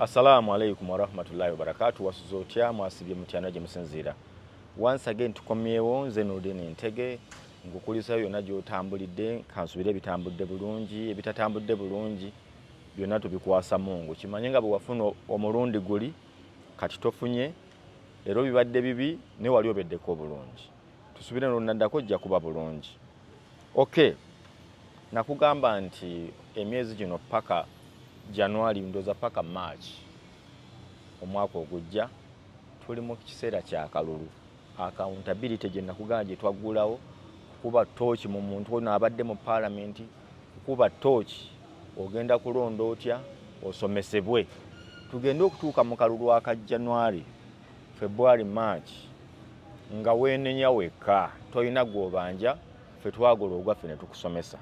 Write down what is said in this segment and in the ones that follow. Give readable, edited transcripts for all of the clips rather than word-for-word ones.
Assalamu alaikum wa rahmatullahi wa barakatuh. Wasuzotya mwasibye mutyana gye musinzira. Once again tukomyewo nze Nurdin Ntege ngukulisa yonna gy'otambulidde kansubire ebitambudde bulungi ebitatambudde bulungi byonna tubikwasa Mungu. Kimanye nga bwe wafuna omulundi guli kati tofunye era bibadde bibi ne wali obeddeko bulungi. Tusubire n'onnaddako ojja kuba bulungi. Okay. Nakugamba nti emyezi gino paka January ndoza paka March omwaka ogujja tuli mu kiseera kya kalulu. Accountability gye nakuganje twaggulawo kuba torch mu muntu ono abadde mu parliament kuba torch ogenda kulonda otya osomesebwe tugenda okutuuka mu kalulu aka January February March nga weenenya wekka toyina gwobanja fe twagola ogwaffe ne tukusomesa.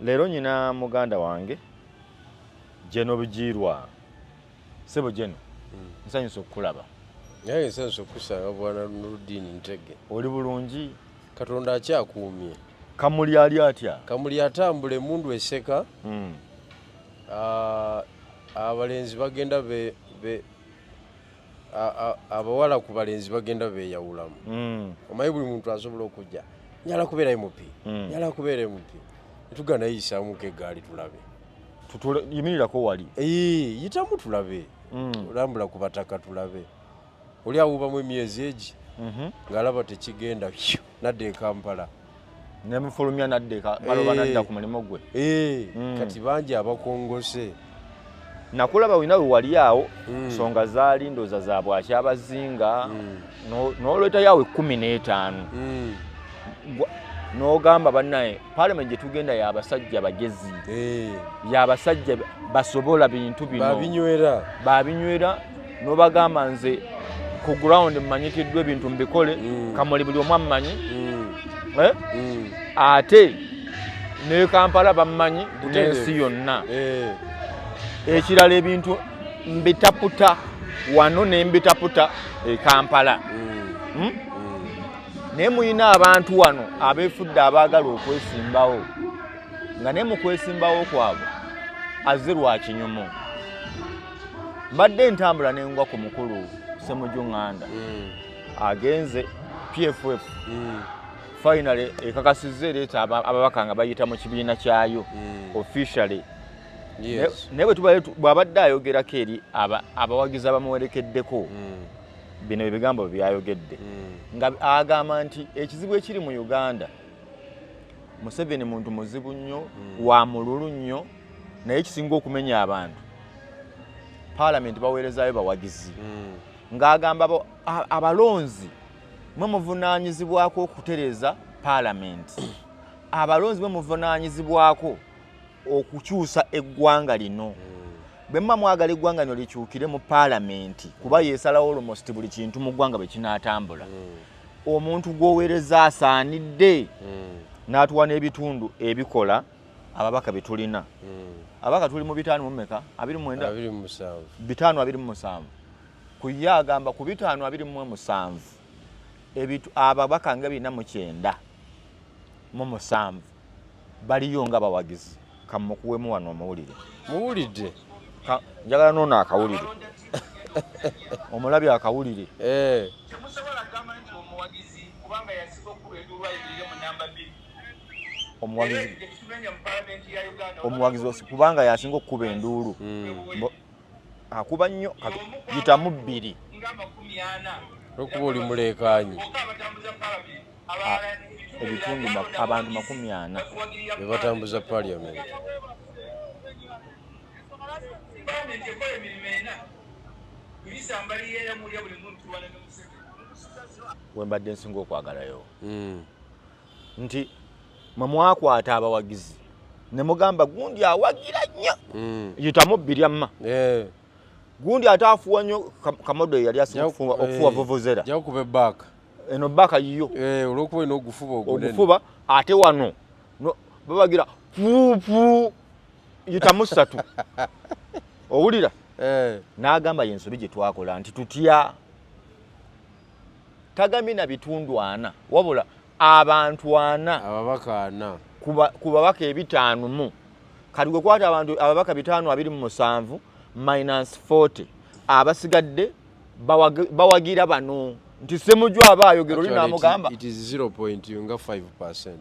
Leero nyina muganda wange Jeno Bujirwa sebo Jeno nsanyusa okukulaba. Naye nsanyusa okusanga bwana Nurdin Ntege. Oli bulungi? Katonda akyakuumye. Kamuli ali atya? Kamuli atambula emundu eseka. Abalenzi bagenda abawala ku balenzi bagenda beeyawulamu. Omanyi buli muntu asobola okujja nyala kubeera MP. Nyala kubeera MP. Tugana yisaamuko eggaali tulabe. Yimirirako wali? Yitamu tulabe. Olambula ku bataka tulabe. Oli awubamu emyezi egi ng'alaba tekigenda nadde e Kampala. Nemufulumya nadde baloba nadda ku mulimu gwe. Kati bangi abakongose. Nakulaba wina we wali awo nsonga zaali ndoza za bwaki abazinga n'olweta yawe 15. N'ogamba bannaye parliament gye tugenda y'abasajja bagezi. Y'abasajja basobola bintu bino. Babinywera n'obagamba nze ku ground mmanyikiddwa ebintu mbikole Kamuli buli omu ammanyi. Ate ne Kampala bammanyi n'ensi yonna. Ekirala ebintu mbitaputa wano ne mbitaputa e Kampala. Naye muyina abantu wano abeefudde abaagala okwesimbawo nga ne mu kwesimbawo kwabwe azze lwa kinyumu. Mbadde ntambula n'engwa ku mukulu Ssemujjuŋŋanda agenze PFF finally ekakasizza ereeta ababaka nga bayita mu kibiina kyayo officially. Naye bw'abadde ayogerako eri abawagizi abamuwerekeddeko bino ebigambo byayogedde nga agamba nti ekizibu ekiri mu Uganda Museveni muntu muzibu nnyo wa mululu nnyo naye kisinga okumenya abantu parliament baweerezaayo bawagizi ng'agamba abalonzi mwe muvunaanyizibwako okutereza parliament abalonzi mwe muvunaanyizibwako okukyusa eggwanga lino. Bwe mma mwagala eggwanga lino likyukire mu parliament kuba yeesalawo almost buli kintu mu ggwanga bwe kinaatambula. Omuntu gw'oweereza asaanidde n'atuwa n'ebitundu ebikola ababaka bye tulina. Ababaka tuli mu 5 mu mmeka? 27. 527. Ku ye agamba ku 527 ababaka nga 409 mu 7 baliyo nga bawagizi. Kamukuwemu wano omuwulire. Muwulidde? Njagala noono akawulire. Omulabye akawulire. Omuwagizi kubanga yasinga okukuba enduulu. Akuba nnyo yitamu 2. Okuba oli muleekaanyi. Ebitundu abantu 40 be batambuza parliament. Wembadde nsinga okwagalayo nti mwe mwakwata abawagizi ne mugamba gundi awagira nnyo yitamu 2 amma. Gundi ataafuwa nnyo Kamodo yali asinga okufuwa vuvuzera jakube back eno baka yiyo olwokuba ino ogufuba ate wano babagira pupu yitamu 3. Owulira? N'agamba yensobi gye twakola nti tutya tagami na bitundu 4 wabula abantu 4 ababaka 4 kuba babaka 5 kati gwe kwata abantu ababaka 527 -40 abasigadde bawagira bano nti Ssemujju aba ayogera oli n'amugamba it is 0.5%.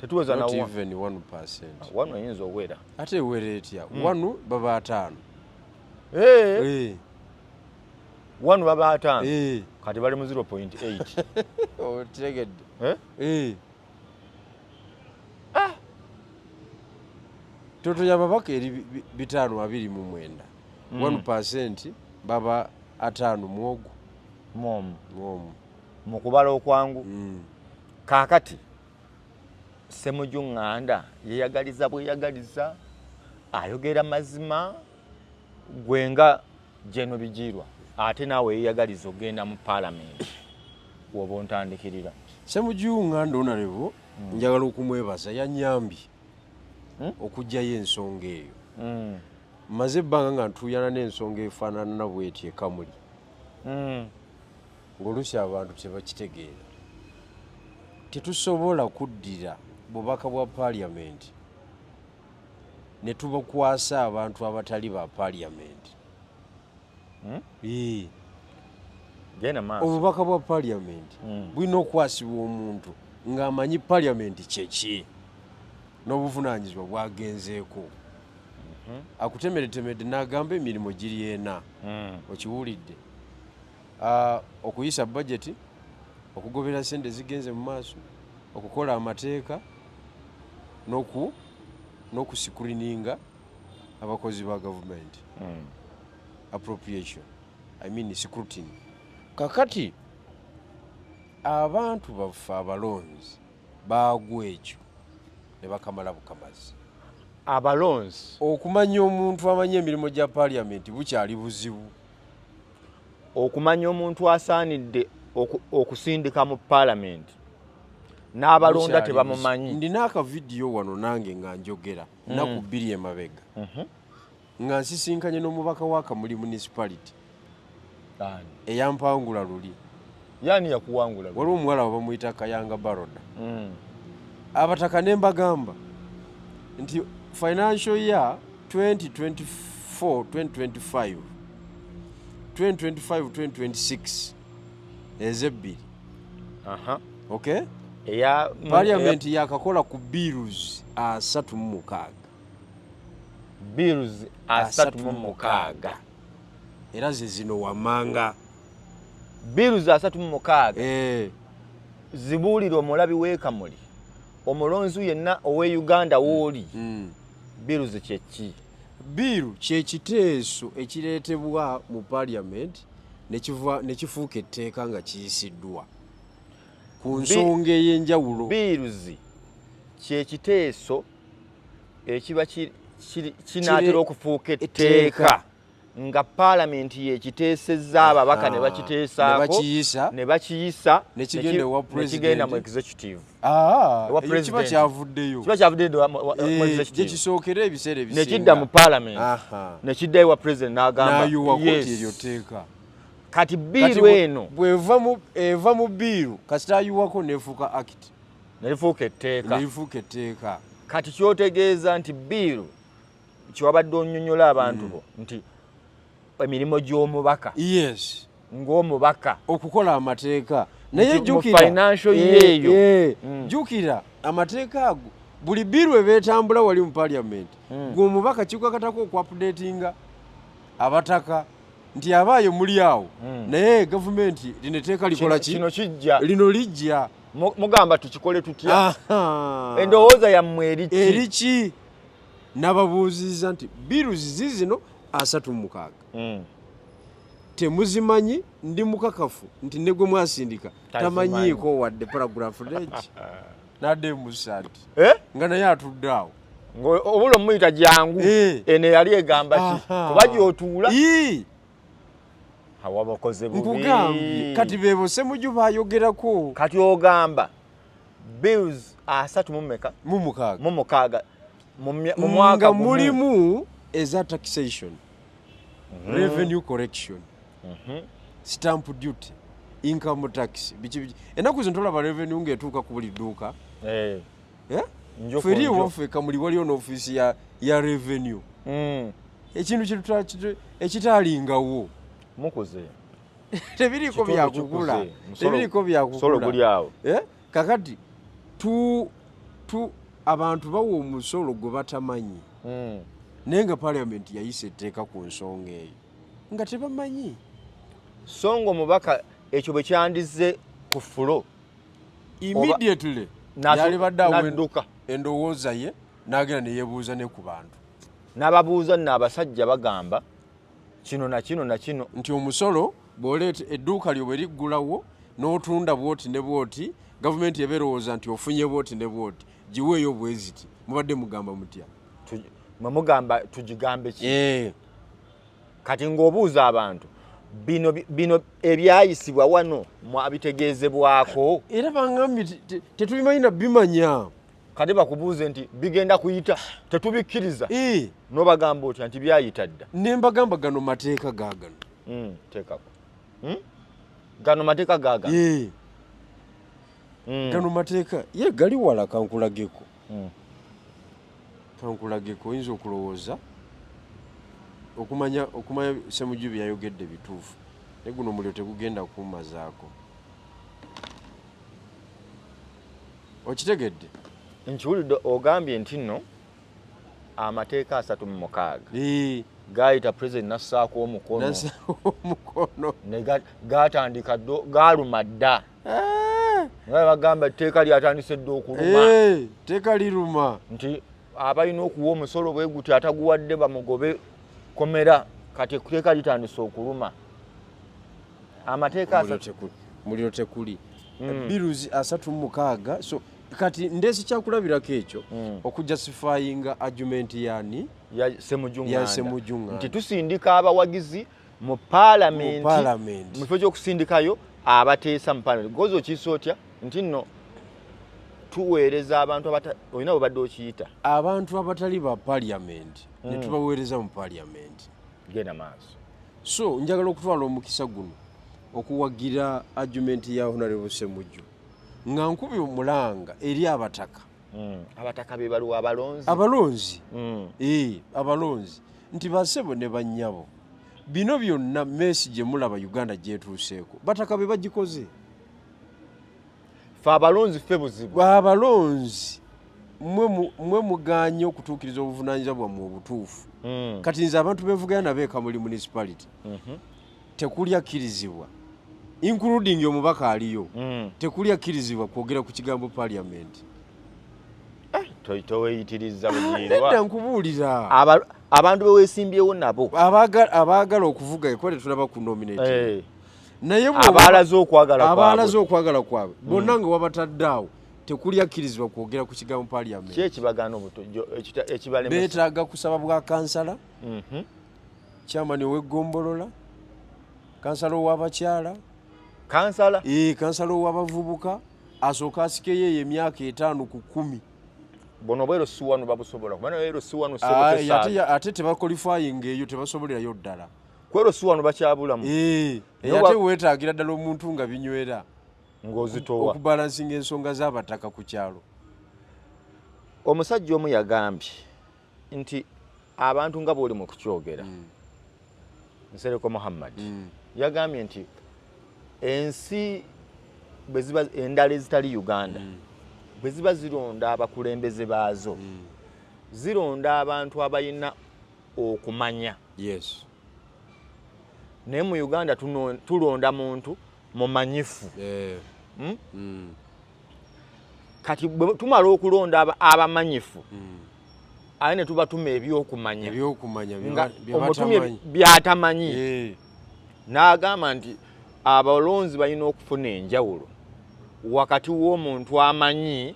tetuweza na Not even 1%. wano yinza owera Ate ewera etya? Wanu baba 5. wano baba 5 kati bali mu 0.8 otegedde. Toto ya babaka eri 529. 1% baba 5 mwogo mu kubala okwangu. Kaakati Ssemujju Nganda yeyagaliza bweyagaliza ayogera mazima gwenga Jeno Bijirwa ate naawe yeyagaliza ogenda mu Parliament woba ontandikirira. Ssemujju Nganda onalevo njagala okumwebaza yanyambi okujjayo ensonga eyo. Maze ebbanga nga ntuuyana n'ensonga efaanana na bw'eti ekamuli. Ng'oluusi abantu tebakitegeera. Tetusobola kuddira bubaka bwa Parliament ne tubakwasa abantu abatali ba Parliament. Obubaka bwa Parliament bulina okwasibwa omuntu ng'amanyi Parliament kyeki n'obuvunaanyizibwa bwagenzeeko. Akutemeretemedde n'agamba emirimu giri ena. Okiwulidde? Okuyisa budget, okugobera sente zigenze mu maaso, okukola amateeka n'okusikurininga abakozi ba gavumenti. Appropriation. I mean scrutiny. Kakati abantu baffe abalonzi baagwa ekyo ne bakamala bukamazi. Abalonzi okumanya omuntu amanya emirimu gya Parliament bukyali buzibu. Okumanya omuntu asaanidde okusindika mu Parliament n'abalonda tebamumanyi. Ndina akavidiyo wano nange nga njogera naku 2 emabega nga nsisinkanye n'omubaka wa Kamuli municipality eyampangula luli. Yani yakuwangula luli. Waliwo omuwala bamuyita Kayanga Baroda. Abataka ne mbagamba nti financial year 2024-2025 2025-2026 ezebbiri. Okay? Parliament yakakola ku bills 36. Bills 36. Era ze zino wamanga. Bills 36. Zibuulira omulabi w'ekamuli. Omulonzi yenna owe Uganda woli. Bills kyeki. Bill kyekiteeso ekireetebwa mu Parliament ne kifuuka etteeka nga kiyisiddwa ku nsonga ey'enjawulo. Bills kyekiteeso ekiba kinaatera okufuuka etteeka nga Parliament yekiteesezza ababaka ne bakiteesaako ne bakiyisa nekigenda mu executive. Kiba kyavuddeyo mu executive gye kisookera ebiseera ebisinga nekidda mu Parliament nekiddayo wa president n'agamba eryo teeka. Kati biiru eno bw'eva mu biiru kasita ayiwako nefuuka act nelifuuka etteeka. Kati kyotegeeza nti biiru kiwabadde onnyonnyola abantu bo nti emirimu gy'omubaka ng'omubaka okukola amateeka naye jjukira amateeka ago buli biiru ebeetambula wali mu Parliament gw'omubaka kikwakatako okwapudetinga abataka nti abaayo muli awo naye gavumenti lino etteeka likola ki lino lijja mugamba tukikole tutya endowooza yammwe eriki nababuuzizza nti biiru zizino 36 temuzimanyi ndi mukakafu nti ne gwe mwasindika tamanyiiko wadde paragraph legi nadde musati nga naye atudde awo obula omuyita jangu eno yali egamba ki kuba gy'otuula awabakoze bubi nkugambye kati beebo Ssemujju baayogerako kati ogamba bills 36 mu mwaka nga mulimu eza taxation revenue correction stamp duty income tax bichi enaku zintolaba revenue ng'etuuka ku buli dduuka feri waffe Kamuli waliyo n'ofiisi ya revenue ekintu ekitaalingawo mukuze tebiriko byakugula solo guli awo kakati abantu bawa omusolo gwe batamanyi naye nga paliamenti yayisa etteeka ku nsonga eyo nga tebamanyi so ng'omubaka ekyo bwe kyandize ku fulo immediately yali badde awo endowooza ye n'agenda ne yeebuuza ne ku bantu n'ababuuza nno abasajja bagamba kino na kino na kino nti omusolo bw'oleeta edduuka lyo bwe liggulawo n'otunda bwoti ne bwoti gavumenti ebeerowooza nti ofunye bwoti ne bwoti giweeyo bweziti mubadde mugamba mutya mwe mugamba tugigambe ki kati ng'obuuza abantu bino ebyayisibwa wano mwabitegeezebwako era bangambye tetubimanyi na bimanya kati bakubuuze nti bigenda kuyita tetubikkiriza n'obagamba otya nti byayita dda ne mbagamba gano mateeka gaagano teekako gano mateeka gaagano gano mateeka ye gali wala kankulageko oyinza okulowooza okumanya Ssemujju byayogedde bituufu naye guno omuliro tegugenda kumazaako okitegedde nkiwulidde ogambye nti nno amateeka 36 gaayita pulezidenti nassaako omukono ne gatandika gaaluma dda nga bagamba etteeka lyatandise dda okuluma teeka liruma nti abalina okuwa omusolo bwe guti ataguwadde bamugobe komera kati etteeka litandise okuluma amateeka muliro tekuli biruzi 36 so kati ndesi kyakulabirako ekyo okujustifyinga argument yani ya Ssemujju nti tusindika abawagizi mu paalamenti mu kifo ky'okusindikayo abateesa mu paalamenti gozi okiisa otya nti nno tuweereza abantu olina bwe badde okiyita abantu abatali ba paalamenti ne tubaweereza mu paalamenti genda maaso so njagala okutwala omukisa guno okuwagira argument ya Honorable Ssemujju nga nkubi omulanga eri abataka abataka be baliwo abalonzi abalonzi nti basebo ne bannyabo bino byonna mesi gye mulaba Uganda gyetuuseeko bataka be bagikoze fe abalonzi fe buzibu abalonzi mwe muganye okutuukiriza obuvunaanyizibwa bwammwe obutuufu kati nze abantu benvuganya nabeeka muli municipality tekuli akkirizibwa including omubaka aliyo tekuli akkirizibwa kwogera ku kigambo paliamenti toweeyitiriza bugiirwa nedda nkubuulira abantu beweesimbyewo nabo abaagala okuvuga ekwate tulaba ku nominate naye abaalaze okwagala kwabwe bonna nga wabatadde awo tekuli akkirizibwa kwogera ku kigambo paliamenti ki ekibagaana ekibalemesa beetaaga kusaba bwa kansala chairman ow'eggombolola kansala ow'abakyala kansala ow'abavubuka asooka asikeyo eyo emyaka 5 ku 10 bono bwero siwano babusobola kubana bwero siwano ate tebakolifayinga eyo tebasobolerayo ddala kwero siwano bakyabulamu ate weetaagira ddala omuntu nga binywera ng'ozitowa okubalansinga ensonga z'abataka ku kyalo omusajja omu yagambye nti abantu nga bw'oli mu kukyogera Nsereko Muhammad yagambye nti ensi bwe ziba endala ezitali Uganda bwe ziba zironda abakulembeze baazo zironda abantu abalina okumanya naye mu Uganda tulonda muntu mumanyifu kati tumala okulonda abamanyifu aye ne tubatuma ebyokumanya omutumye byatamanyi n'agamba nti abalonzi balina okufuna enjawulo wakati w'omuntu amanyi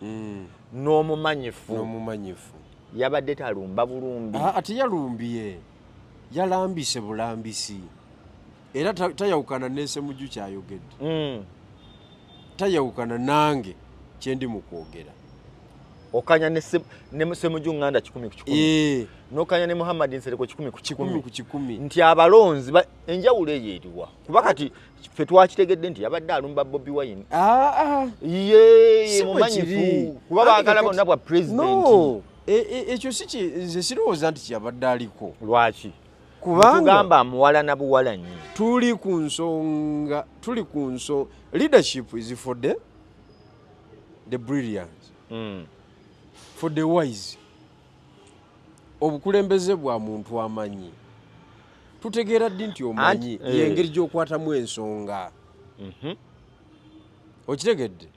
n'omumanyifu yabadde talumba bulumbi ate yalumbiye yalambise bulambisi era tayawukana ne Ssemujju kyayogedde tayawukana nange kyendi mu kwogera okanya ne Ssemujju nganda 10 n'okanya ne Muhammad Nsereko 10 nti abalonzi enjawulo eyo eriwa kuba kati ffe twakitegedde nti yabadde alumba Bobi Wine ye mumanyifu kuba baagala bonna bwa president ekyo nze sirowooza nti kyabadde aliko lwaki kubanga muwala na buwala nnyo tuli ku nsonga leadership is for the brilliant for the wise. Obukulembeze bwa muntu amanyi tutegeera ddi nti omanyi yengeri gy'okwatamu ensonga. Okitegedde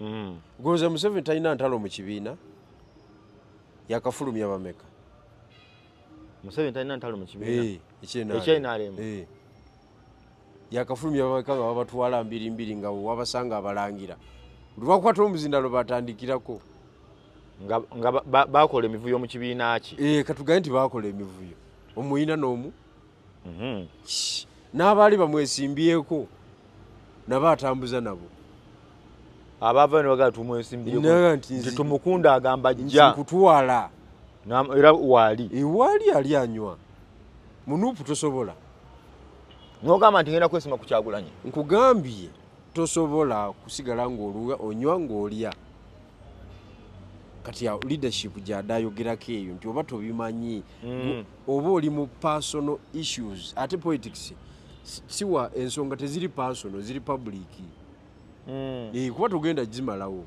goza Museveni talina ntalo mu kibiina yakafulumya bameka. Museveni talina ntalo mu kibiina ekyenaalemu yakafulumya bameka nga babatwala mbirimbiri nga wabasanga abalangira lwakwata omuzindalo batandikirako nga bakola emivuyo mu kibiina ki. Katugaye nti bakola emivuyo omuyina n'omu n'abaali bamwesimbyeko nabo atambuza nabo abava ne bagala tumwesimbyeko nti Tumukunda agamba jja kutwala era waali ali anywa munuupu tosobola n'ogamba nti ngenda kwesima ku Kyagulanyi. Nkugambye tosobola kusigala ng'onywa ng'olya. Kati ya leadership gy'adaayogerako eyo nti oba tobimanyi oba oli mu personal issues ate politics siwa ensonga teziri personal ziri public. Kuba togenda gimalawo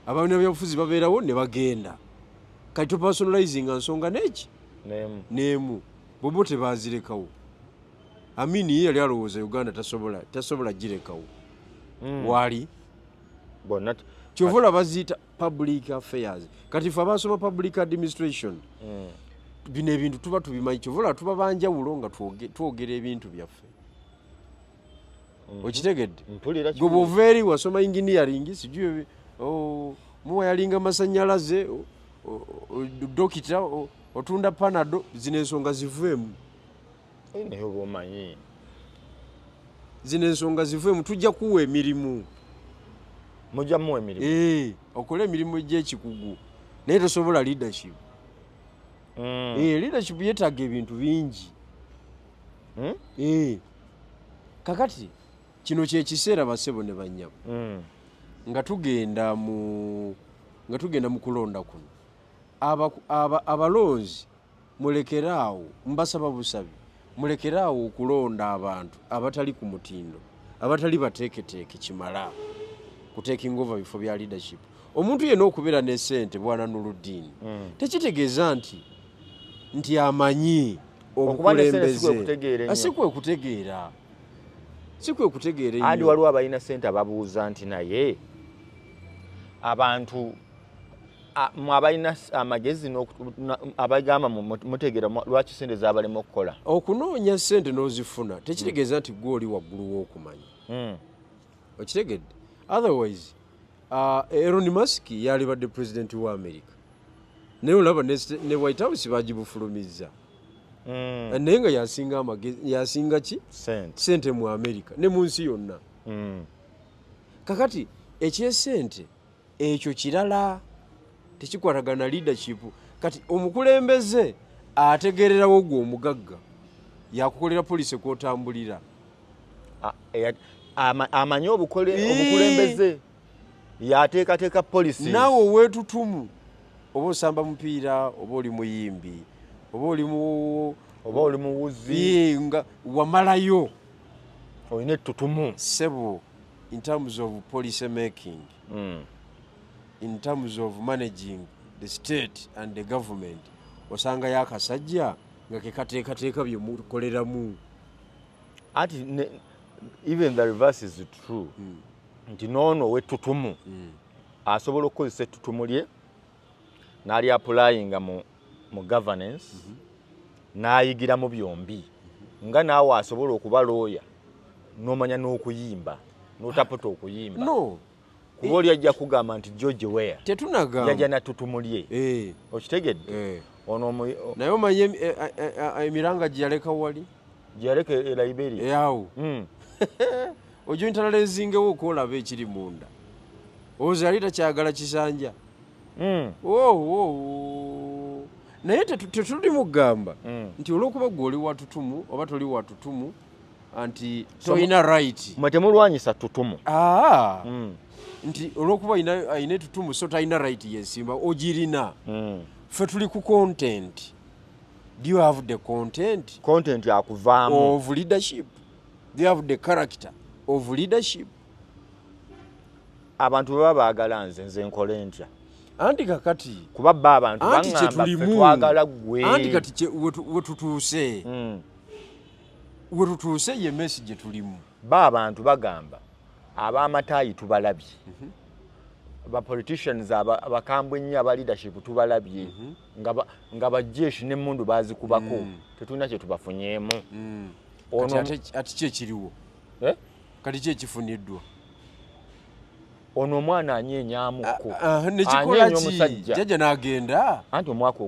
abaana byabufuzi babeerawo ne bagenda kati to personalizing nsonga neki neemu bobo tebazirekawo. Amini ye yali alowooza Uganda tasobola girekawo wali bonna kyovola baziyita public affairs. Kati fe abasoma public administration bino ebintu tuba tubimanyi kyovola tuba banjawulo nga twogera ebintu byaffe. Okitegedde gwe bw'ova eri wasoma engineering sijui muwa yalinga masanyalaze dokita otunda panado zino ensonga ziveemu. Naye oba omanyi zino ensonga ziveemu tujja kuwa emirimu. Mujja muwa emirimu okola emirimu egy'ekikugu naye tosobola leadership. Leadership yeetaaga ebintu bingi. Kakati kino kyekiseera bassebo ne bannyabo nga tugenda mu kulonda kuno abalonzi mulekeraawo mbasaba busabi mulekeraawo okulonda abantu abatali ku mutindo abatali bateeketeeke kimala kuteekinga over bifo bya leadership. Omuntu yenna okubeera ne ssente bwana Nuruddin tekitegeeza nti amanyi obukulembeze. Sikwe kutegeera andi waliwo abalina ssente ababuuza nti naye abantu abalina amagezi abagamba mutegeera lwaki ssente zabalema okukola. Okunoonya ssente n'ozifuna tekitegeeza nti gwe oli waggulu w'okumanya. Okitegedde otherwise Elon Musk yalibadde president wa America naye olaba ne White House bagibufulumizza naye nga yasinga amagezi yasinga ki ssente mu America ne mu nsi yonna. Kakati ekyesente ekyo kirala tekikwatagana leadership. Kati omukulembeze ategererawo gwe omugagga yakukolera poliisi kwotambulira amanyi obukulembeze yateekateeka poliisi. Naawe oweetutumu oba osamba mupiira oba oli muyimbi oba oli muwuzi nga wamalayo olina ettutumu sebo in terms of policy making in terms of managing the state and the government osanga yakasajja nga kekateekateeka bye mukoleramu. Ati even the reverse is true nti noono ow'ettutumu asobola okukozesa ettutumu lye n'ali applyinga mu governance n'ayigiramu byombi nga naawe asobola okuba looya n'omanya n'okuyimba n'otapota okuyimba. Kuba oli ajja kugamba nti George Weah tetunagamba yajja nattutumu lye. Okitegedde naye omanye emiranga gye yaleka wali gye yaleka e Liberia awo ojo internalizingewo okwolaba ekiri munda ozo yali takyagala kisanja. Naye tetuli mugamba nti olw'okuba gwe oli watutumu oba toli watutumu anti toyina right. Mwe temulwanyisa ttutumu nti olw'okuba ayina ettutumu so talina right yesimba ogirina. Ffe tuli ku content Do you have the content yakuvaamu of leadership? Do you have the character of leadership? abantu baba baagala nze nkole ntya Anti kakati kuba bba abantu baŋŋamba ffe twagala ggwe anti kati wetutuuse ye message tulimu ba abantu bagamba ab'amataayi tubalabye ba politicians abakambwe ennyo aba leadership tubalabye nga bajeshi n'emmundu baazikubako tetulina kye tubafunyeemu ati kyekiriwo kati kyekifuniddwa ono omwana anyeenyamukko nekikola ki jjajja n'agenda anti omwaka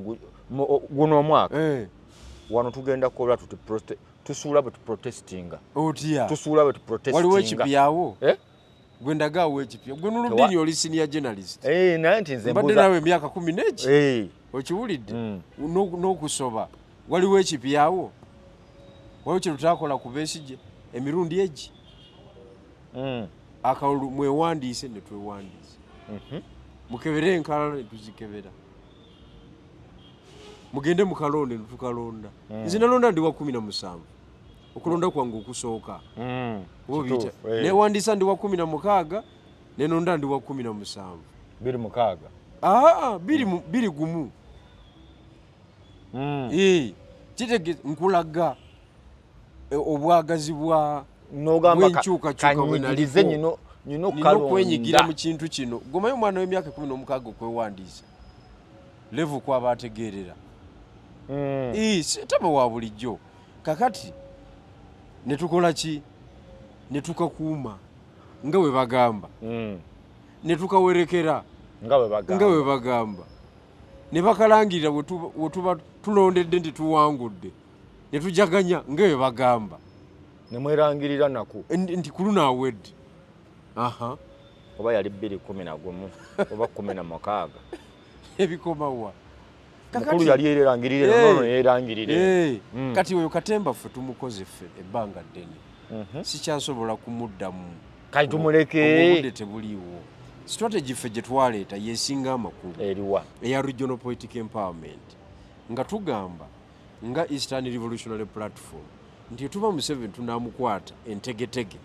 guno omwaka wano tugenda kukola tusuula bwe tuprotestinga otya tusuula bwe tuprotestinga waliwo ekipyawo gwe ndagaawo ekipya gwe Nurudini oli senior journalist naye nti nze mbadde nawe emyaka 10 okiwulidde n'okusoba waliwo ekipyawo waliwo kye tutakola ku Besigye emirundi egi akalulu mwewandiise ne twewandiise mukebere enkalala ne tuzikebera mugende mukalonde ne tukalonda nze nalonda ndi wa 17 okulonda kwange okusooka newandiisa ndi wa 16 nenonda ndi wa 17 biri gumu kitegeze nkulaga obwagazi bw'enkyukakyuka kanyigirize nyino okwenyigira mu kintu kino gomayo omwana w'emyaka 16 okwewandiisa levu kwaba ategeerera sitaba wa bulijjo kakati ne tukola ki ne tukakuuma nga we bagamba ne tukawerekera nga we bagamba ne bakalangirira we tuba tulondedde nti tuwangudde ne tujaganya nga we bagamba ne mwerangirira naku nti kulunaawedde oba yali 2011 oba 16 ebikomawa mukulu yali yerangirire nono yerangirire kati oyo Katemba ffe tumukoze ffe ebbanga ddene sikyasobola kumuddamu kati tumuleke obudde tebuliiwo strategy ffe gye twaleeta yesinga amakulu eriwa eya regional political empowerment nga tugamba nga Eastern Revolutionary Platform nti tuba Museveni tunaamukwata entegetege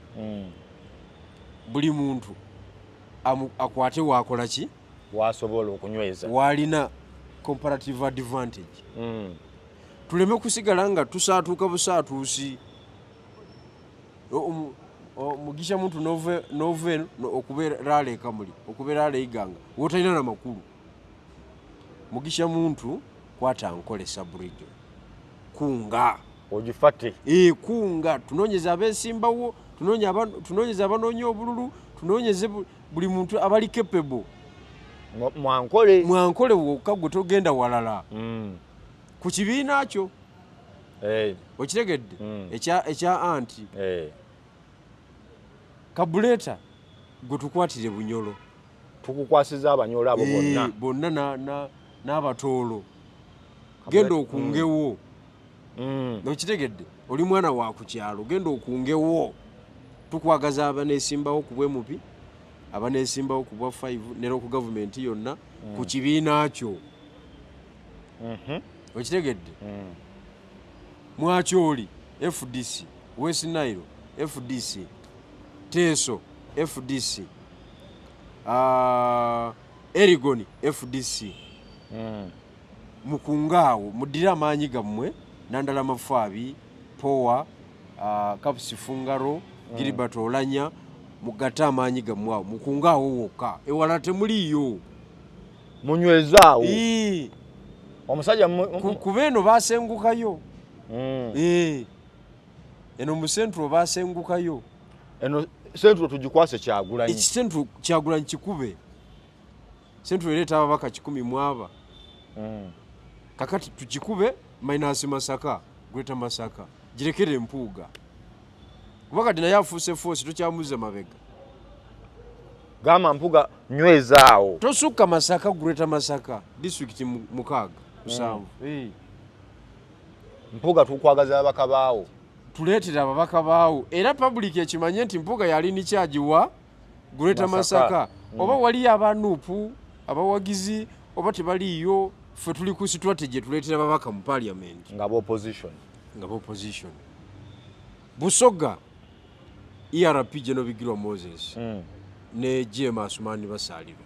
buli muntu akwate waakola ki wasobola okunyweza waalina comparative advantage tuleme kusigala nga tusaatuuka busaatuusi mugisha muntu nove okubeera aleeka muli okubeera aleeganga wotalina na makulu mugisha muntu kwata nkole sub-region kunga ogifate kunga tunoonyeza abeesimbawo tunoonyeza abanoonya obululu tunoonyeze buli muntu abali capable mwankole wokka gwe togenda walala ku kibiina kyo okitegedde ekya anti Kabuleta gwe tukwatire Bunyolo tukukwasiza abanyolo abo bonna n'abatoolo genda okungewo okitegedde oli mwana wa ku kyalo genda okungewo tukwagaza abaneesimbawo ku bwemupi abaneesimbawo ku bwa 5 nero ku gavumenti yonna ku kibiina kyo okitegedde Mwakyoli FDC West Nile FDC Teso FDC Erigoni FDC mukungaawo mudira amaanyi gammwe Nandala Mafaabi Powa Kapsifungaro Gilbert Olanya mugata amaanyi gammwe awo mukungaawo wokka ewala temuliyo munywezaawo omusajja kubeeno baasengukayo eno mu Central baasengukayo eno Central tugikwase Kyagulanyi Central Kyagulanyi kikube Central ereeta ababaka 10 mwaba kakati tukikube minus Masaka Greater Masaka girekere Empuuga kubaka dina yafuuse force tukyamuze mabega gama Mpuuga nywezaawo tosukka Masaka Greater Masaka district mukaaga kusanvu Mpuuga tukwagaza ababaka baawo tuleetera ababaka baawo era public ekimanye nti Mpuuga yali ni kyagiwa Greater Masaka oba wali abanuupu abawagizi oba tebaliyo ffe tuli ku strategy tuleetera babaka mu parliament nga opposition Busoga ERP General Bigirwa Moses ne Jema Asumani basalirwa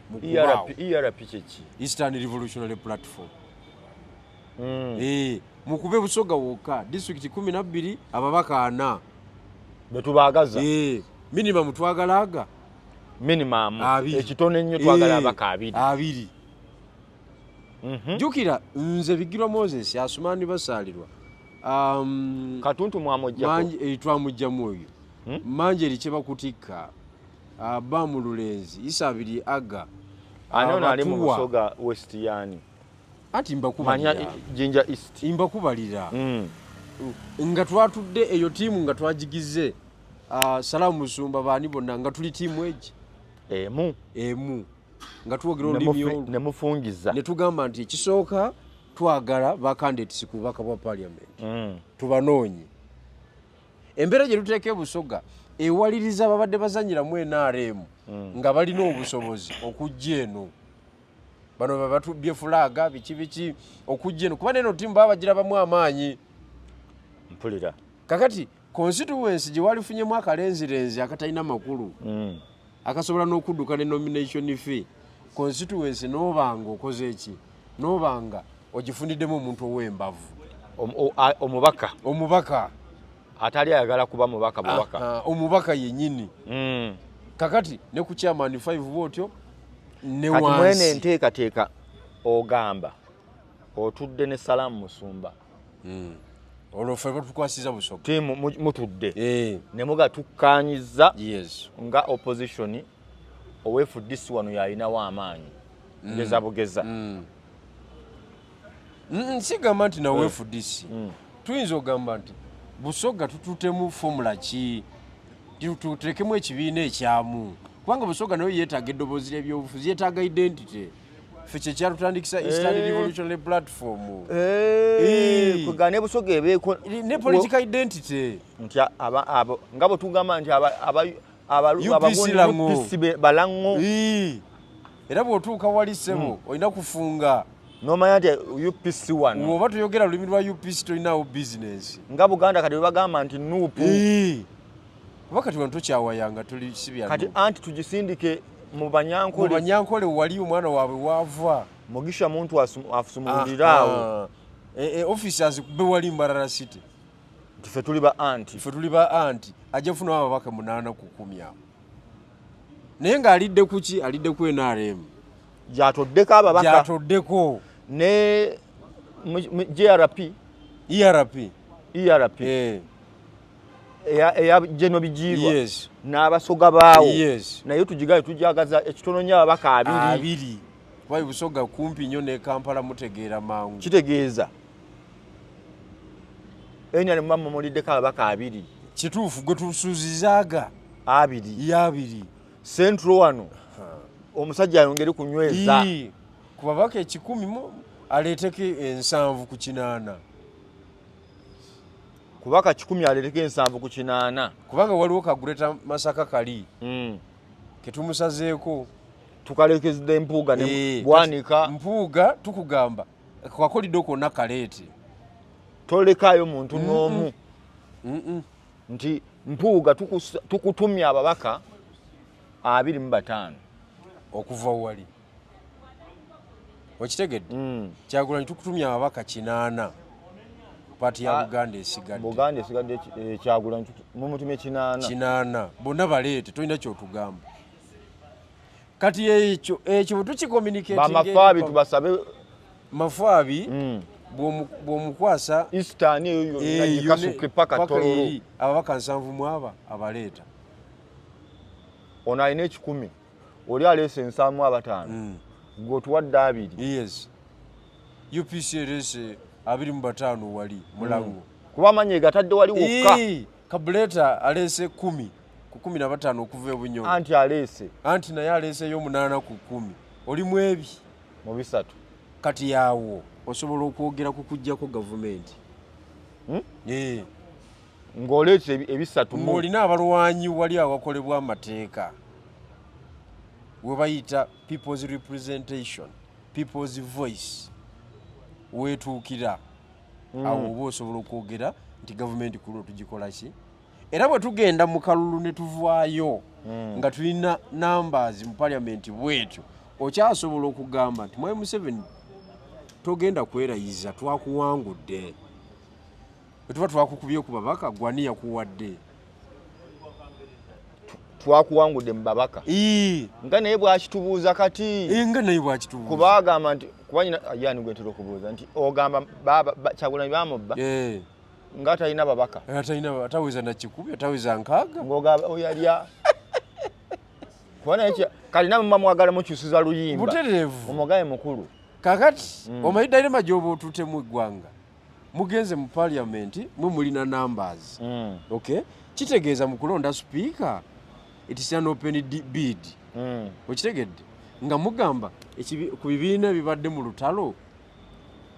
ERP kiki Eastern Revolutionary Platform mukube Busoga wokka district 12 ababaka 4 betubagaza minimum twagalaga minimum ekitone nnyo twagala abaka 2 jukira nze Bigirwa Moses Asumani basalirwa katuntu mwamojjako manje twamujjamu oyo manje licheba kutika bamululenzi isabiri aga anona ali mu Busoga West yani ati mbakubalira manya Jinja East imbakubalira nga twatudde eyo timu nga twajigize Salamu Musumba bani bonna nga tuli timu eji emu nga tuwogera olulimi ne mufungiza ne tugamba nti kisooka twagala ba candidates ku baka bwa parliament tubanoonye embera gye tuteeke Busoga ewaliriza babadde bazanyira mu NRM nga balina obusobozi okujja eno bano babatubye fulaga biki okujja eno kuba neno timu babagira bamu amaanyi mpulira kakati constituency gye walifunyemu akalenzirenzi akatalina makulu akasobola n'okudduka ne nomination fee constituency n'obanga okoze eki n'obanga ogifuniddemu omuntu ow'embavu omubaka atali ayagala kuba mubaka omubaka yennyini kakati ne ku chairman 5 bwotyo ne wansi kati mwene enteekateeka ogamba otudde ne Salamu Musumba olwo ffe batukwasiza Busoga timu mutudde ne mugatukkaanyiza nga opposition owefudisi wano yalinawo amaanyi ngeza bugeza sigamba nti nawe fudisi tuyinza ogamba nti Busoga tututemu formula ki tutekemu ekibiina ekyamu kubanga Busoga nayo yeetaaga eddoboozi ly'ebyobufuzi yeetaaga identity ffe kyekyatutandikisa Eastern Revolutionary Platform kugane Busoga ebeeko ne political identity nti abo nga bwe tugamba nti UPC balango era bw'otuuka wali ssebo olina kufunga nomanya nti UPC wano oba tuyogera lulimi lwa UPC tolinawo business nga Buganda kati bagamba nti nuupu kuba kati wano tokyawayanga tuli sibya kati anti tugisindike mu Banyankole wali omwana waabwe wava Mugisha muntu afusumuliraawo officers be wali Mbarara City ffe tuli ba anti ajja kufuna ababaka 8 ku 10 naye ng'alidde kuki alidde ku NRM gyatoddeko ababaka gyatoddeko ne ERP eya General Bigirwa n'abasoga baawo naye tugigaye tujagaza ekitono nnyo ababaka 2 kuba Busoga kumpi nnyo ne Kampala mutegeera mangu kitegeeza enya ne mama muliddeko ababaka 2 kituufu gwe tusuuzizaaga 2 Central wano omusajja ayongere kunyweza ku babaka 10 aleeteko 7 ku 8 kubaka 10 aleeteko 7 ku 8 kubanga waliwo kaguleta Masaka kali ketumusazeeko tukalekezedde Mpuuga ne Bwanika Mpuuga tukugamba kakolidde konna kaleete tolekaayo muntu n'omu nti Mpuuga tukutumya ababaka 25 okuva wali okitegedde Kyagulanyi tukutumya ababaka 8 pati ya Buganda esigadde Kyagulanyi mumutumye 8 bonna baleete tolina kyotugamba kati ekyo tukikomunicating bamafaabi tubasabe mafaabi bw'omukwasa Eastern eyo yikasuke paka tololo ababaka 7 mu aba abaleeta ono alina 10 oli aleese 7 gwotuwadde 2 UPC erese 25 wali mulango kuba amanyi gatadde wali wokka Kabuleta aleese 10 ku 15 okuva ebunyonyi anti naye aleeseyo 8 ku 10 oli mwebi mu bisatu kati yaawo osobola okwogera ku kujjako gavumenti ng'oleeta ebisatu olina abalwanyi wali awakolebwa amateeka we bayita people's representation, people's voice weetuukira awo oba osobola okwogera nti gavumenti kulo tugikola ki era bwe tugenda mu kalulu ne tuvaayo nga tulina numbers mu parliament bwetyo okyasobola okugamba nti Mwai Museveni togenda kwerayiza twakuwangudde bwetuba twakukubye ku babaka gwani yakuwadde twakuwangudde mu babaka nga naye bwakitubuuza kati nga naye bwakitubuuza kuba agamba nti kuba nyina yani gwentera okubuuza nti ogamba Kyagulanyi bamubba nga talina babaka ataweza na kikumi ataweza nkaaga ng'ogamba oyalya kuba naye kali namwe mwagala mukyusiza luyimba butereevu omugaye mukulu kakati omanyi Dairema gy'oba otuutemu eggwanga mugenze mu parliament mwe mulina numbers okay kitegeeza mu kulonda speaker it is an open bid okitegedde nga mugamba ku bibiina ebibadde mu lutalo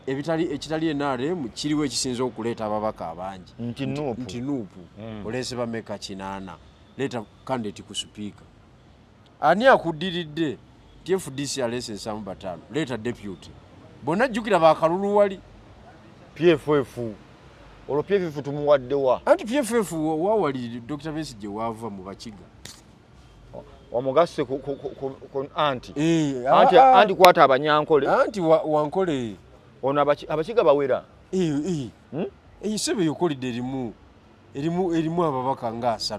ekitali NRM kiriwo ekisinza okuleeta ababaka abangi nti nuupu oleese bameka 8 leeta candidate ku speaker ani akuddiridde TFDC aleese 5 leeta deputy bonna jjukira bakalulu wali PFF olwo PFF tumuwaddewa anti PFF wawali Dr. Besigye wava mu Bakiga omugasse ku anti kwata abanyankole anti wankole ono abakiga bawera sebe yokolidde erimu ababaka nga 3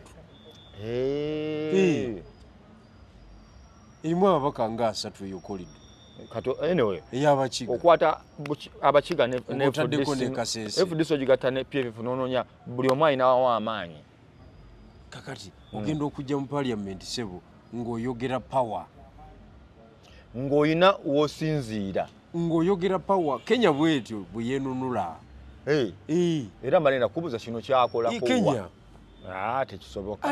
erimu ababaka nga 3 yokolidde kato anyway eyabakiga okwata abakiga ne FDC ogigatta ne PFF nononya buli omu ayinawo amaanyi kakati ogenda okujja mu parliament sebo ng'oyogera power ng'oyina wosinziira ng'oyogera power Kenya bwetyo bwe yeenunula era mbalenda kubuuza kino kyakola Kenya tekisoboka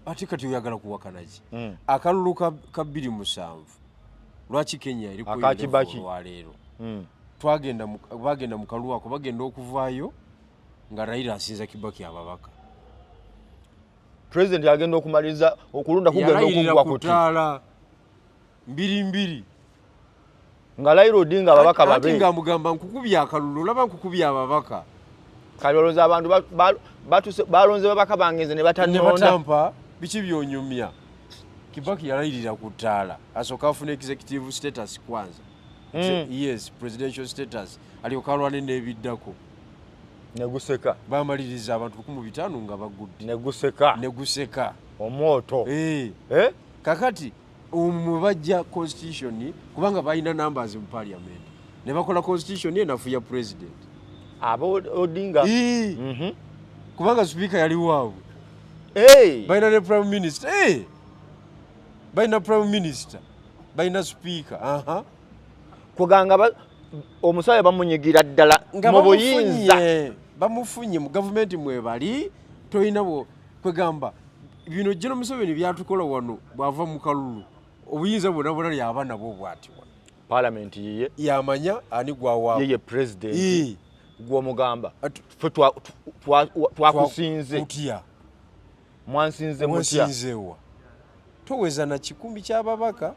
ate kati oyagala kuwakana ki akalulu ka 207 lwaki Kenya eri olwaleero bagenda mu kalulu ako bagenda okuvaayo nga Raila asinza Kibaki ababaka President agenda okumaliriza okulunda kugenda okugwa kuti kutaala 2 nga Raila Odinga ababaka babe nga mugamba nkukubya akalulu laba nkukubya ababaka kaloloza abantu balonze babaka bangenze ne batampa biki byonyumya Kibaki yalairira kutaala asooka afuna executive status kwanza yes presidential status aliokalwane n'ebiddako neguseka bamaliriza abantu 1500 nga bagudde neguseka omwoto kakati omubajja constitution kubanga balina numbers mu parliament ne bakola constitution enafuya president abo Odinga kubanga speaker yali waabwe balina ne prime minister balina prime minister balina speaker kuganga omusawe bamunyigira ddala mu buyinza bamufunye mu gavumenti mwebali toyina kwegamba bino General Museveni byatukola wano bwava mu kalulu obuyinza bwona lyaba nabwo bwati wano parliament yiye yamanya ani gwawaabwe yeye president gw'omugamba twakusinze kutya mwansinze mutya toweza na 10 ky'ababaka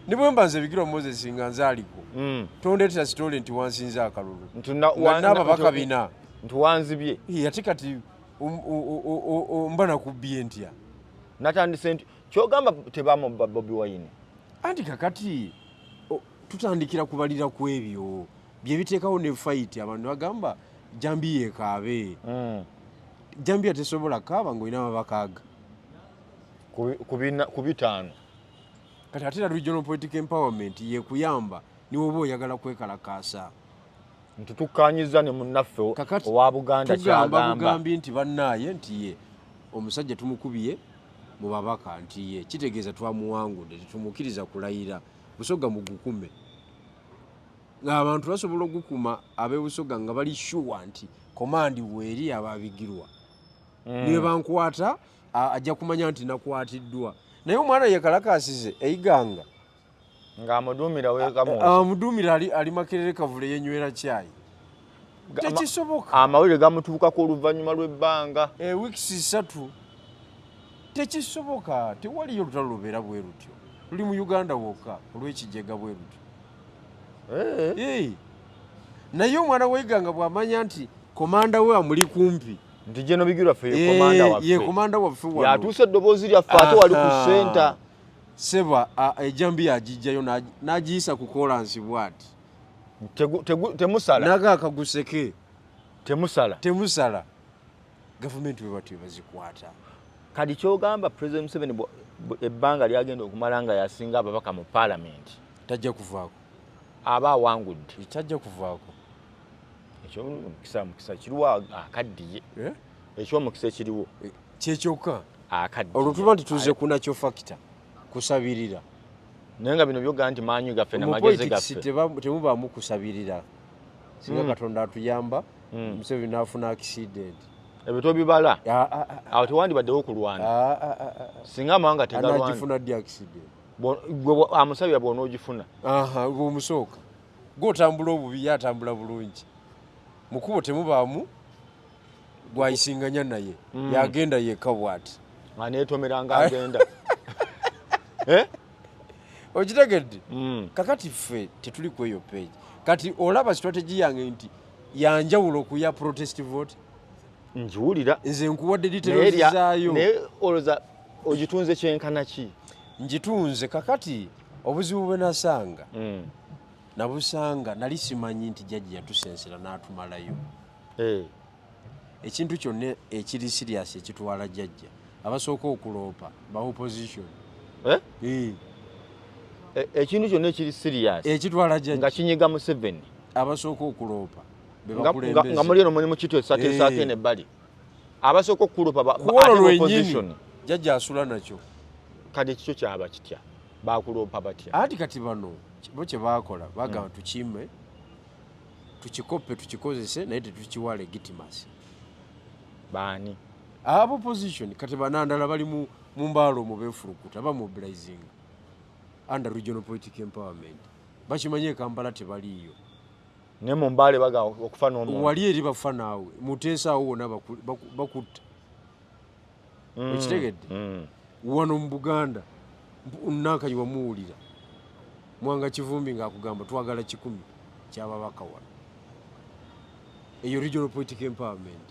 ne bwe mbanze bigirwa Moses nga nzaaliko tondeetera sitole nti wansinze akalulu n'ababaka bina nti wanzibye ate kati mba nakubbye ntya natandise nti kyogamba tebamubba Bobi Wine anti kakati tutandikira kubalira ku ebyo bye biteekawo ne fight abantu bagamba Jambi yekaabe Jambi tesobola kaaba ng'olina ababakaaga ku bitaano kati ate regional political empowerment yekuyamba niwo oba oyagala kwekalakaasa nti tukkanyiza ne munnaffe owa Buganda kyagamba bugambi nti bannaaye nti ye omusajja tumukubiye mu babaka nti ye kitegeeza twamuwangudde tetumukkiriza kulayira Busoga mugukume ng'abantu basobola okukuma ab'Ebusoga nga bali sure nti komandi weeri ababigirwa niwe bankwata ajja kumanya nti nakwatiddwa naye omwana yekalakasize eyiganga ng'amuduumira ali Makerere Kavule yenywera caayi tekisoboka amawulire gamutuukako oluvannyuma lw'ebbanga weeks 3 tekisoboka tewaliyo lutalo lubeera bwe lutyo luli mu Uganda wokka olw'ekijega bwe lutyo naye omwana weiganga bw'amanya nti komanda we amuli kumpi nti General Bigirwa ffe ye komanda waffe yatuuse eddoboozi lyaffe ate wali ku senta seba ejambi yagijjayo n'agiyisa ku kolansi bw'ati temusala naga akaguseke temusala gavumenti we batyo bazikwata kati kyogamba President Museveni ebbanga lyagenda okumala nga yasinga ababaka mu Parliament tajja kuvaako aba awangudde tajja kuvaako ekyo mukisa kiriwo akaddiye ekyomukisa ekiriwo kyekyokka akaddiye olwo tuba nti tuze kunakyo fakita kusabirira naye nga bino byoga nti maanyi gaffe n'amagezi gaffe temubaamu kusabirira singa Katonda atuyamba Museveni n'afuna accident ebyo tobibala awo tewandibaddewo kulwana singa amawanga tegalwanagifuna ddi accident amusabira bw'onoogifuna bw'omusooka gw'otambula obubi ye atambula bulungi mukubo temubaamu gwayisinganya naye yagenda yekka bw'ati aneetomeranga agenda okitegedde kakati ffe tetuli ku eyo page kati olaba strategy yange nti yanjawulo okuya protest vote njiwulira nze nkuwadde details zaayo naye olowooza ogitunze kyenkana ki ngitunze kakati obuzibu bwe nasanga nabusanga nali simanyi nti jjajja yatusensera n'atumalayo ekintu kyonna ekiri serious ekitwala jjajja abasooka okuloopa ba opposition ekintu kyonna ekiri serious ekitwala jjajja nga kinyiga Museveni abasooka okuloopa nga muli eno mulimu kityo esaate n'ebbali abasooka okuloopa opposition jjajja asula nakyo kati ekikyo kyaba kitya bakuloopa batya anti kati bano bo kye baakola bagamba tukime tukikoppe tukikozese naye tetukiwa legitimacy baani abo opposition kati banandala bali mu mbaalo mu beefulukuta bamobilizing under regional political empowerment bakimanye Kampala tebaliyo ne mu mbaale baga okufa n'omuntu wali eri bafa naawe muteesaawo wona bakutta ekitegedde wano mu Buganda Nankanyi wamuwulira Mwanga Kivumbi ng'akugamba twagala 10 ky'ababaka wano eyo regional political empowerment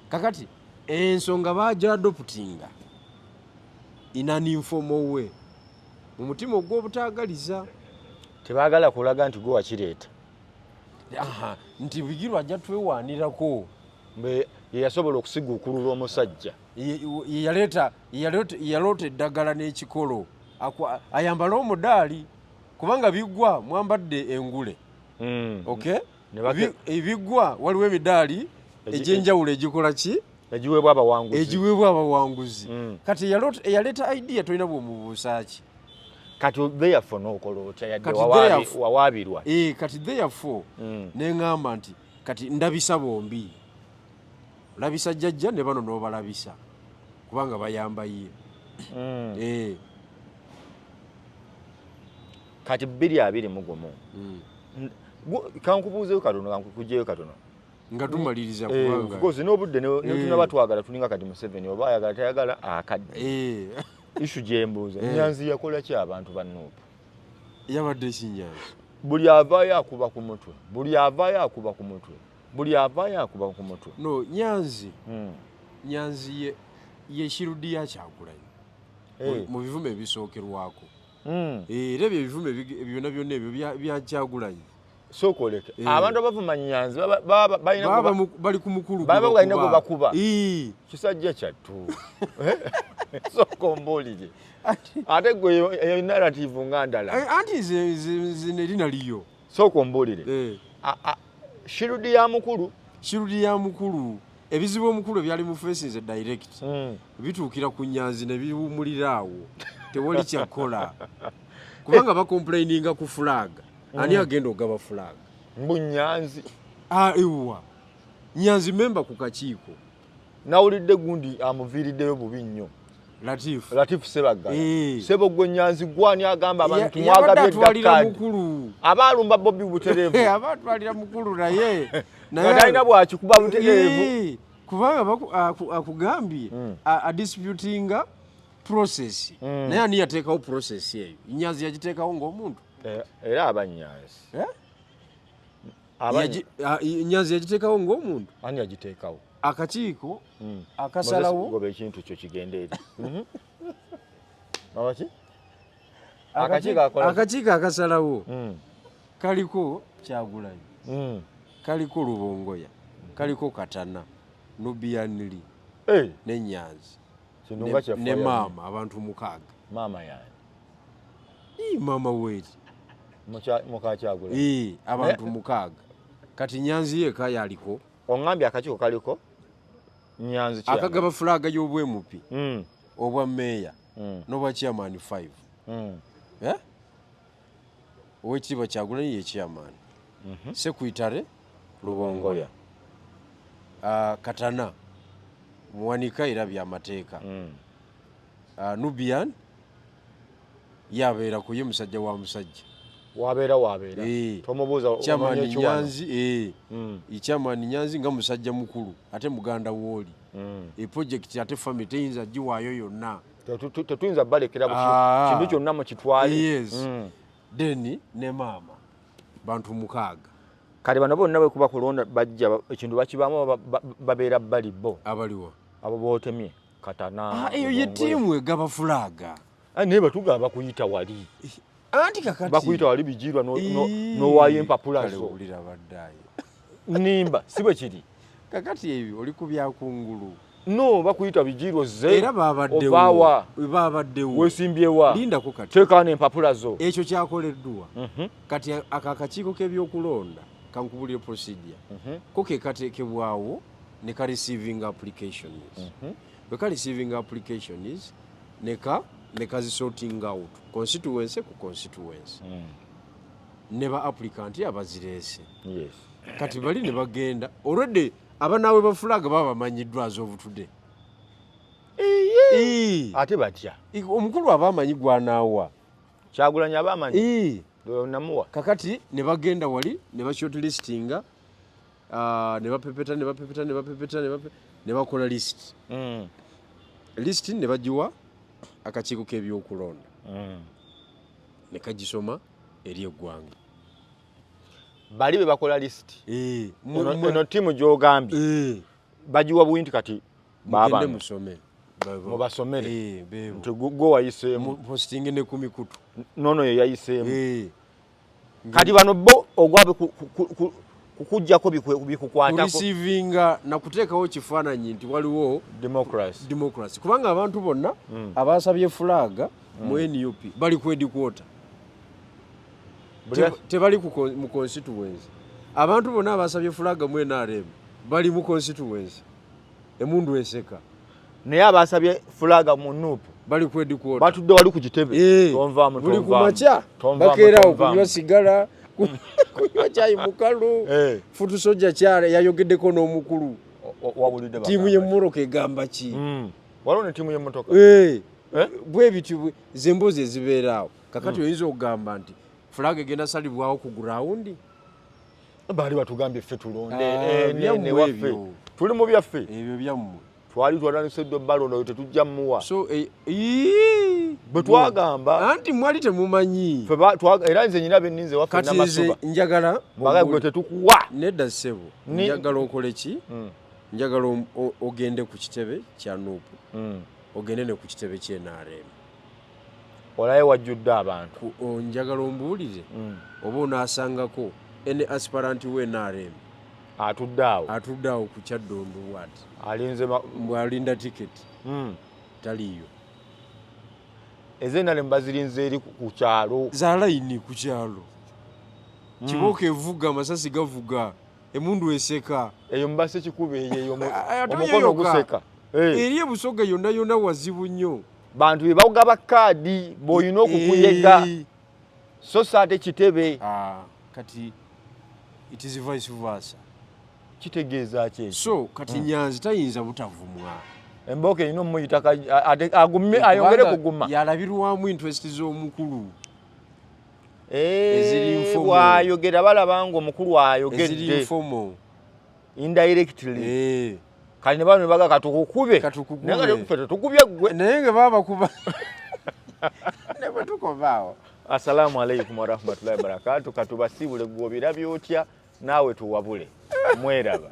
kakati ensonga bajja adoptinga in an informal way mu mutima ogw'obutaagaliza tebaagala kulaga nti gwe wakireeta nti Bigirwa ajja twewaanirako yeyasobola okusiguukulula omusajja yaloota eddagala n'ekikolo ayambala omudaali kubanga biggwa mwambadde engule ebiggwa waliwo emidaali egy'enjawulo egikola ki egiweebwa abawanguzi kati eyaleeta idea tolina bw'omubuusa ki kati therefore n'okola otya yadde wawaabirwa kati therefore neŋŋamba nti kati ndabisa bombi labisa jjajja ne bano n'obalabisa kubanga bayamba ye kati 221 kankubuuzeyo katono kankukugyeyo katono nga tumaliriza kubanga because n'obudde netunaba twagala tulinga kati Museveni oba ayagala tayagala akadde ishu gyembuuza Nyanzi yakola ki abantu bannuupu yabadde ekinyanzi buli avaayo akuba ku mutwe no Nyanzi ye Shirudi ya Kyagulanyi mu bivume ebisookerwako era ebyo ebivume byonna byonna ebyo bya Kyagulanyi sokoleka abantu abavuma Nyanzi bali ku mukulu balina gwe bakuba kisajja kyattu sokombolire ate gwe eyo narrative nga ndala anti zine linaliyo sokombolire Shirudi ya mukulu ebizibu omukulu ebyali mu faces direct bituukira ku Nyanzi ne biwumulira awo tewali kyakola kubanga bakomplaininga ku flag ani agenda ogaba flag mbu Nyanzi ewa Nyanzi memba ku kakiiko nawulidde gundi amuviiriddeyo bubi nnyo Latif Sebaga sebo gwe Nyanzi gwani agamba abantu mwagabye eddakadi abaalumba Bobby Butereevu abatwalira mukulu naye talina bwakikuba Butereevu kubanga akugambye disputinga process naye ani yateekawo process eyo Nyanzi yagiteekawo ng'omuntu era abanyanzi Nyanzi yagiteekawo ng'omuntu ani yagiteekawo akakiiko akasalawo goba ekintu kyo kigenda eri akakiiko akasalawo kaliko Kyagulanyi kaliko Rubongoya kaliko Katana Nubianili ne Nyanzi ne maama abantu 6 maama yani maama weri muka Kyagulanyi abantu 6 kati Nyanzi yeka yaliko ongambye akakiiko kaliko Nyanzi kya akagaba flaga y'obwemupi obwa meya n'obwa chairman 5 Oweekitiibwa Kyagulanyi ye chairman Sekuitare Rubongoya Katana muwanika era byamateeka Nubian yabeera ku ye musajja wa musajja wabeera tomubuuza chairman Nyanzi chairman Nyanzi nga musajja mukulu ate muganda wooli project ate family teyinza giwaayo yonna tetuyinza balekera kintu kyonna mu kitwale deni ne maama bantu 6 kale bano bonna bwe kuba kulonda bajja ekintu bakibaamu babeera balibo abaliwo abo bootemye Katana eyo ye tiimu egaba fulaga naye batugamba bakuyita wali anti kakati bakuyita wali bijirwa n'owaayo empapula zo ulira baddaayo nimba si bwe kiri kakati ebyo oli ku byakungulu no bakuyita bijirwa ze era babaddewo weesimbyewa lindako kati teekawo n'empapula zo ekyo kyakoleddwa kati akakiiko k'ebyokulonda kankubulire procedure ko ke kateekebwawo ne ka receiving applications bwe ka receiving applications ne ka sorting out constituency ku constituency ne ba applicant abazireese kati bali ne bagenda already abanaawe ba flag baba bamanyiddwa az'obutude ate batya omukulu abamanyi gwanaawa Kyagulanyi abamanyi namuwa kakati ne bagenda wali ne ba shortlistinga ne bapepeta ne bakola list list ne bagiwa akakiiko k'ebyokulonda ne kagisoma eri eggwanga bali be bakola list eno tiimu gy'ogambye bagiwa bwinti kati mugende musome mubasomere nti gwe wayiseemu posting ne ku mikutu nono ye yayiseemu kati bano bo ogwabe kukujjako bikukwatako receiving na kuteekawo kifaananyi nti waliwo democracy kubanga abantu bonna abasabye fulaga mu NUP bali ku headquarter tebali mu constituency abantu bonna abasabye fulaga mu NRM bali mu constituency emundu eseka naye abasabye fulaga mu NUP bali ku headquarter batudde wali ku kitebe tonvaamu buli kumaca bakeerawo kunywa sigala kunywa cyayi mukalu futu soja kyale yayogeddeko n'omukulu wabulidde tiimu y'emmoroka egamba ki waliwo ne tiimu y'emmotoka bwe bityo zembozi ezibeeraawo kakati oyinza okugamba nti fulaga egenda salibwawo ku gurawundi baali batugambye ffe tulonde newaffe tuli mu byaffe ebyo byammwe twali twalaniseddwa ebbalono oyo tetujja mmuwa so bwe twagamba anti mwali temumanyi era nze nyina benninze waffe kati nze njagala gwe tetukuwa nedda ssebo njagala okole ki njagala ogende ku kitebe kya NUP ogende ne ku kitebe ky'NRM olaye wajjudde abantu njagala ombuulire oba onaasangako ene aspirant w'NRM atudde awo ku Kyaddondo bw'ati alinze mbwalinda tiketi taliyo ezenale mbazirinze eri ku kyalo za layini ku kyalo kibooka evuga amasasi gavuga emundu eseka eyo mbase kikuba eyo omukono guseka eri ebusoga yonna yonna wazibu nnyo bantu be bagaba kaadi b'olina okukuyega so saate kitebe kati it is vice versa kitegeeza ki so kati Nyanzi tayinza butavumwa emboka erina omuyita agume ayongere kuguma yalabirwamu interest z'omukulu bwayogera balaba nga omukulu ayogedde indirectly kali ne bano baga katukukube naye nga tukubye gwe naye nga baba kuba ne bwe tukovaawo Assalamu alaikum warahmatullahi wabarakatuh. Katubasibule gwo birabyo otya naawe tuwabule. Mweraba.